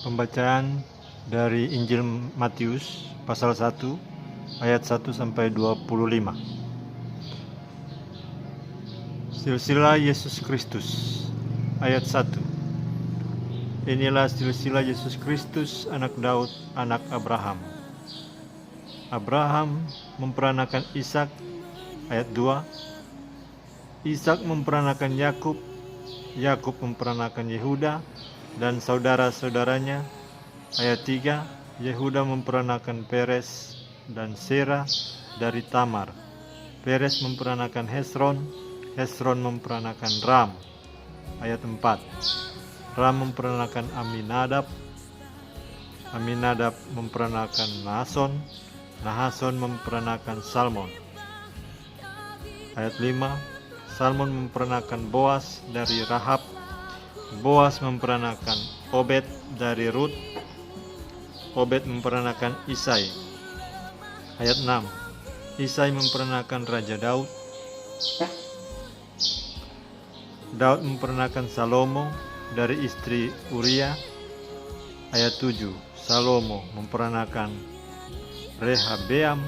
Pembacaan dari Injil Matius pasal 1 ayat 1 sampai 25. Silsilah Yesus Kristus ayat 1. Inilah silsilah Yesus Kristus, anak Daud, anak Abraham. Abraham memperanakan Ishak ayat 2. Ishak memperanakan Yakub, Yakub memperanakan Yehuda dan saudara-saudaranya. Ayat 3, Yehuda memperanakan Peres dan Serah dari Tamar. Peres memperanakan Hesron, Hesron memperanakan Ram. Ayat 4, Ram memperanakan Aminadab, Aminadab memperanakan Nahason, Nahason memperanakan Salmon. Ayat 5, Salmon memperanakan Boas dari Rahab, Boas memperanakan Obed dari Rut, Obed memperanakan Isai. Ayat 6, Isai memperanakan Raja Daud, Daud memperanakan Salomo dari istri Uria. Ayat 7, Salomo memperanakan Rehabeam,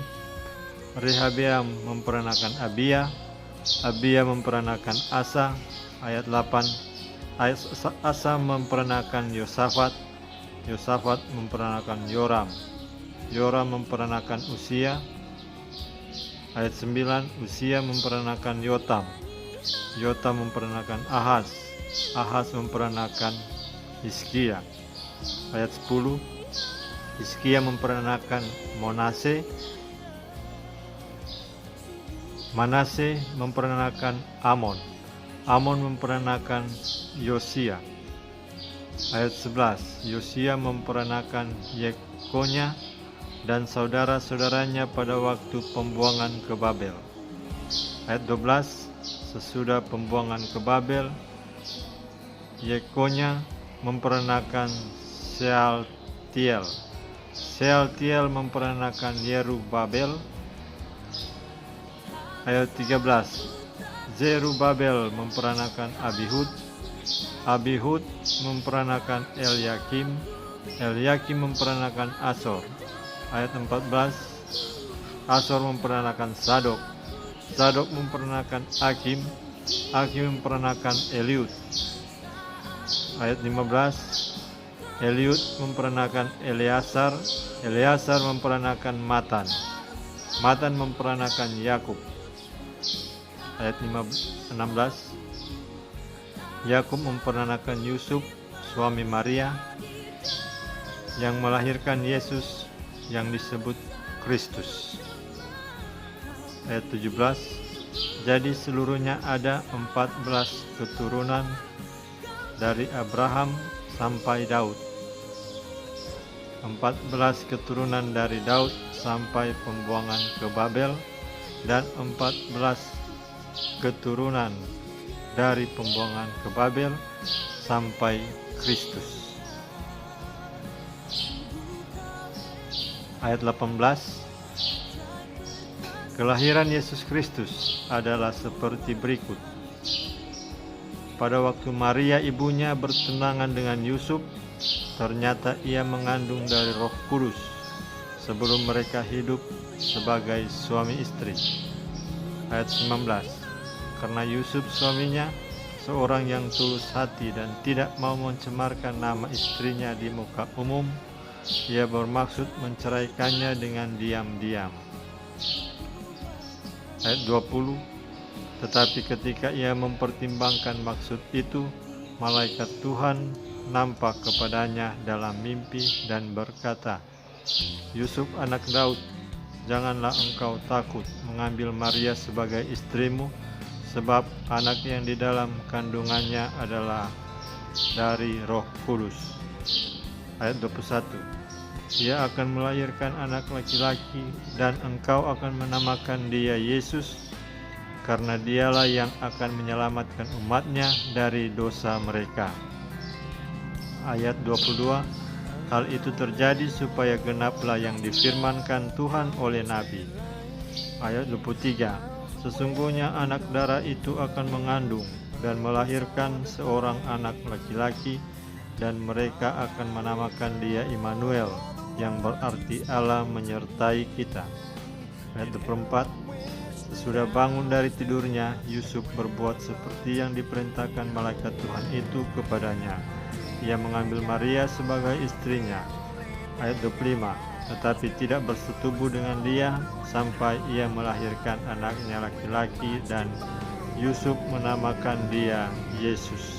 Rehabeam memperanakan Abia, Abia memperanakan Asa. Ayat 8, Asa memperanakan Yosafat, Yosafat memperanakan Yoram, Yoram memperanakan Usia. Ayat 9, Usia memperanakan Yotam, Yotam memperanakan Ahaz, Ahaz memperanakan Hizkia. Ayat 10, Hizkia memperanakan Manase, Manase memperanakan Amon, Amon memperanakan Yosia. Ayat 11, Yosia memperanakan Yekonya dan saudara-saudaranya pada waktu pembuangan ke Babel. Ayat 12, sesudah pembuangan ke Babel, Yekonya memperanakan Sealtiel, Sealtiel memperanakan Yerubabel. Ayat 13, Zerubabel memperanakan Abihud, Abihud memperanakan Elyakim, Elyakim memperanakan Asor. Ayat 14, Asor memperanakan Sadok, Sadok memperanakan Akim, Akim memperanakan Eliud. Ayat 15, Eliud memperanakan Eleasar, Eleasar memperanakan Matan, Matan memperanakan Yakub. Ayat 16, Yakub memperanakan Yusuf, suami Maria, yang melahirkan Yesus yang disebut Kristus. Ayat 17, jadi seluruhnya ada 14 keturunan dari Abraham sampai Daud, 14 keturunan dari Daud sampai pembuangan ke Babel, dan 14 keturunan dari pembuangan ke Babel sampai Kristus. Ayat 18, kelahiran Yesus Kristus adalah seperti berikut. Pada waktu Maria ibunya bertunangan dengan Yusuf, ternyata ia mengandung dari Roh Kudus sebelum mereka hidup sebagai suami istri. Ayat 19, karena Yusuf suaminya seorang yang tulus hati dan tidak mau mencemarkan nama istrinya di muka umum, ia bermaksud menceraikannya dengan diam-diam. Ayat 20, tetapi ketika ia mempertimbangkan maksud itu, malaikat Tuhan nampak kepadanya dalam mimpi dan berkata, Yusuf anak Daud, janganlah engkau takut mengambil Maria sebagai istrimu, sebab anak yang di dalam kandungannya adalah dari Roh Kudus. Ayat 21, ia akan melahirkan anak laki-laki dan engkau akan menamakan dia Yesus, karena dialah yang akan menyelamatkan umatnya dari dosa mereka. Ayat 22, hal itu terjadi supaya genaplah yang difirmankan Tuhan oleh Nabi. Ayat 23, sesungguhnya anak darah itu akan mengandung dan melahirkan seorang anak laki-laki, dan mereka akan menamakan dia Immanuel, yang berarti Allah menyertai kita. Ayat 24. Sesudah bangun dari tidurnya, Yusuf berbuat seperti yang diperintahkan malaikat Tuhan itu kepadanya. Ia mengambil Maria sebagai istrinya. Ayat 25. Tetapi tidak bersetubuh dengan dia sampai ia melahirkan anaknya laki-laki, dan Yusuf menamakan dia Yesus.